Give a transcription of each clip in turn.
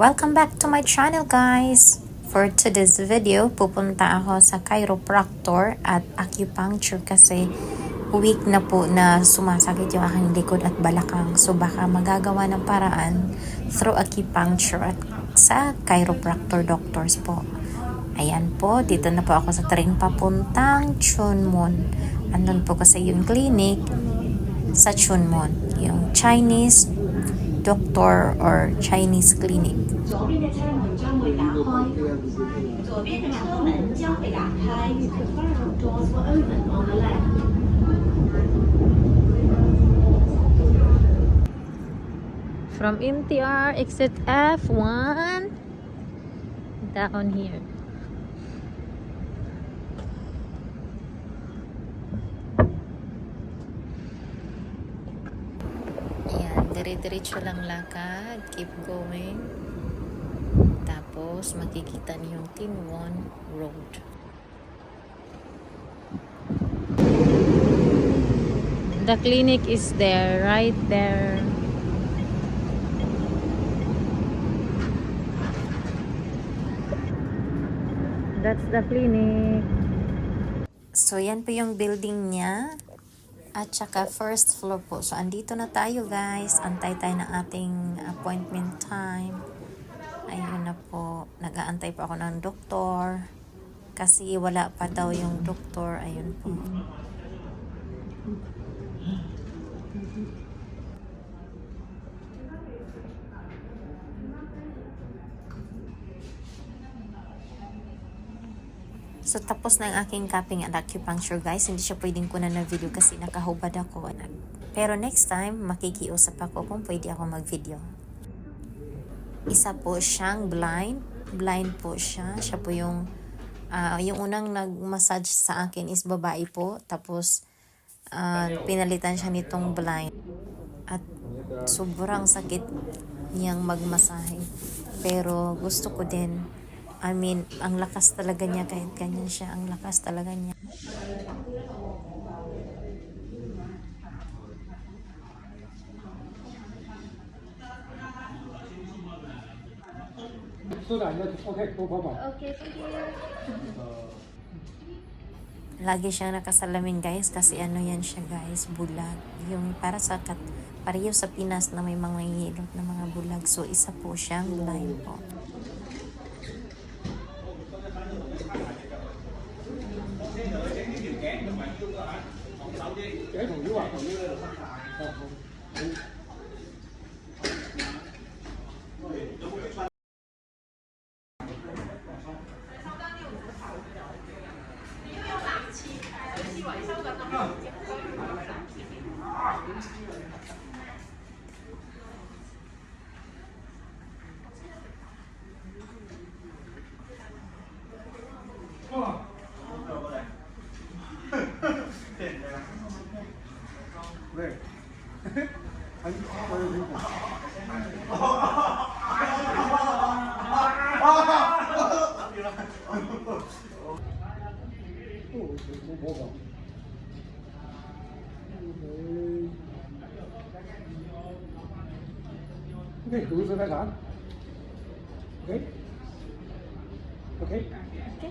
Welcome back to my channel, guys! For today's video, pupunta ako sa chiropractor at acupuncture kasi week na po na sumasakit yung aking likod at balakang. So baka magagawa ng paraan through acupuncture at sa chiropractor doctors po. Ayan po, dito na po ako sa train papuntang Chunmun. Andun po kasi yung clinic sa Chunmun, yung Chinese doctor or Chinese clinic. 左边的车门将会打开，左边的车门将会打开。Doors will open on the left. From MTR, exit F1 down here. Ayan, dire-diretso lang lakad. Keep going. Tapos, makikita niyo yung Tinwon Road. The clinic is there, right there. That's the clinic. So, yan po yung building niya. At saka first floor po. So, andito na tayo, guys. Antay tayo ng ating appointment time. Ayun na po. Nag-aantay po ako ng doktor. Kasi wala pa daw yung doktor. Ayun po. So, tapos na ang aking cupping at acupuncture, guys. Hindi siya pwedeng kunan na video kasi nakahubad ako. Pero next time, makikiusap ako kung pwede ako mag-video. Isa po siyang blind. Blind po siya. Siya po yung unang nag-massage sa akin is babae po. Tapos, pinalitan siya nitong blind. At sobrang sakit niyang magmasahe. Pero gusto ko din. I mean, ang lakas talaga niya kahit ganyan siya. Ang lakas talaga niya. Lagi siyang nakasalamin, guys, kasi ano yan siya, guys, bulag. Yung para sa pareho sa Pinas na may mga hilot na mga bulag. So, isa po siyang blind po. 네. 아니, 뭐가? Okay, gusto na lang. Okay? Okay? Okay.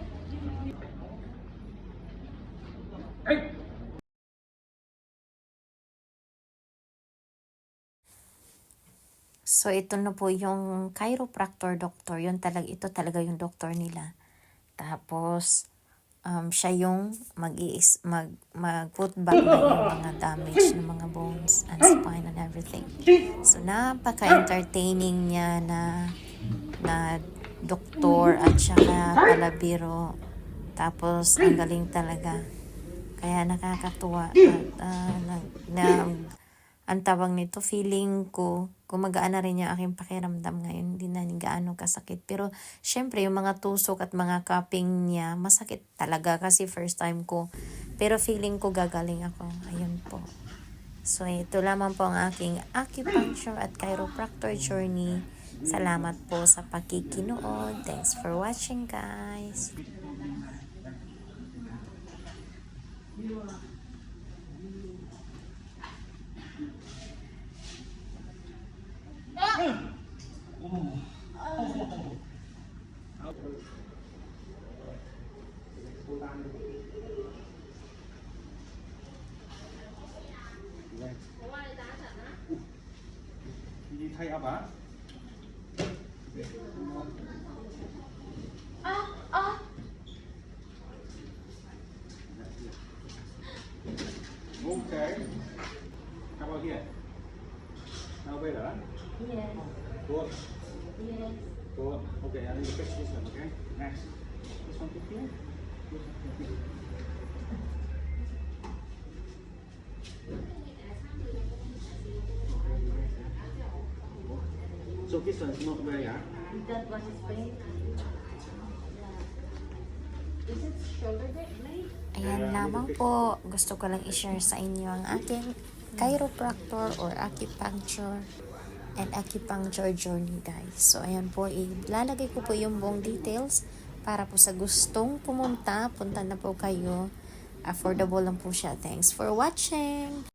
Hey! So, ito na po yung chiropractor doctor. Ito talaga yung doctor nila. Tapos, siya yung mag-put back na yung mga damage ng mga bones and spine and everything. So, napaka-entertaining niya na doktor at saka palabiro. Tapos, ang galing talaga. Kaya nakakatuwa. At, ang tawag nito, feeling ko, gumagaan na rin yung aking pakiramdam ngayon. Hindi na gaano kasakit. Pero, syempre, yung mga tusok at mga cupping niya, masakit talaga kasi first time ko. Pero feeling ko gagaling ako. Ayun po. So, ito lamang po ang aking acupuncture at chiropractor journey. Salamat po sa pakikinood. Thanks for watching, guys. Apa? Okay. How about here? Now better, huh? Yes. Good. Yes. Good. Okay, I need to fix this one, okay? Next. This one to here. This one to here. So this one is not very hard. That one is pain. Is it shoulder blade? Ayan lamang po. Gusto ko lang i-share sa inyo ang aking chiropractor or acupuncture and acupuncture journey, guys. So, ayan po. Ilalagay ko po yung buong details para po sa gustong pumunta. Punta na po kayo. Affordable lang po siya. Thanks for watching!